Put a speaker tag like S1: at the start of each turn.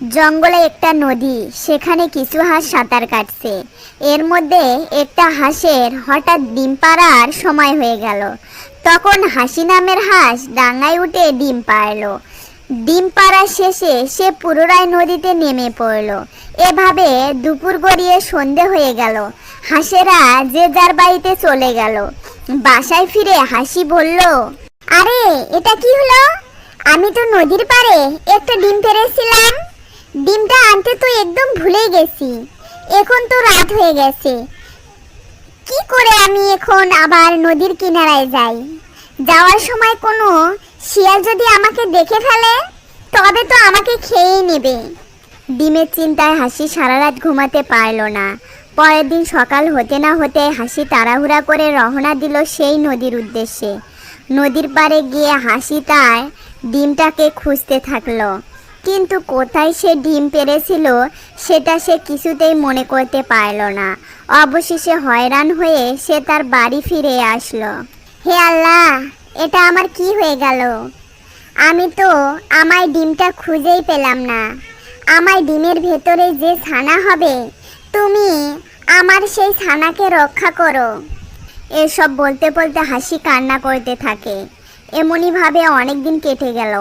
S1: জঙ্গলে একটা নদী, সেখানে কিছু হাঁস সাঁতার কাটছে। এর মধ্যে একটা হাঁসের হঠাৎ ডিম পাড়ার সময় হয়ে গেল। তখন হাসি নামের হাঁস ডাঙায় উঠে ডিম পাড়ল। ডিম পাড়া শেষে সে পুনরায় নদীতে নেমে পড়ল। এভাবে দুপুর গড়িয়ে সন্ধে হয়ে গেল। হাঁসেরা যে যার বাড়িতে চলে গেল। বাসায় ফিরে হাসি বলল, আরে এটা কি হলো? আমি তো নদীর পাড়ে একটা ডিম পেড়েছিলাম। ডিমটা আনতে তো একদম ভুলে গেছি। এখন তো রাত হয়ে গেছে। কি করে আমি এখন আবার নদীর কিনারায় যাই? যাওয়ার সময় কোনো শিয়াল যদি আমাকে দেখে ফেলে, তবে তো আমাকে খেয়েই নেবে। ডিমের চিন্তায় হাসি সারা রাত ঘুমাতে পারল না। পরের দিন সকাল হতে না হতে হাসি তাড়াহুড়া করে রওনা দিল সেই নদীর উদ্দেশ্যে। নদীর পাড়ে গিয়ে হাসি তার ডিমটাকে খুঁজতে থাকলো, কিন্তু কোথায় সে ডিম পেড়েছিল সেটা সে কিছুতেই মনে করতে পারল না। অবশেষে হয়রান হয়ে সে তার বাড়ি ফিরে আসলো। হে আল্লাহ, এটা আমার কি হয়ে গেল? আমি তো আমার ডিমটা খুঁজেই পেলাম না। আমার ডিমের ভেতরে যে ছানা হবে, তুমি আমার সেই ছানাকে রক্ষা করো। এসব বলতে বলতে হাসি কান্না করতে থাকে। এমনই ভাবে অনেক দিন কেটে গেল।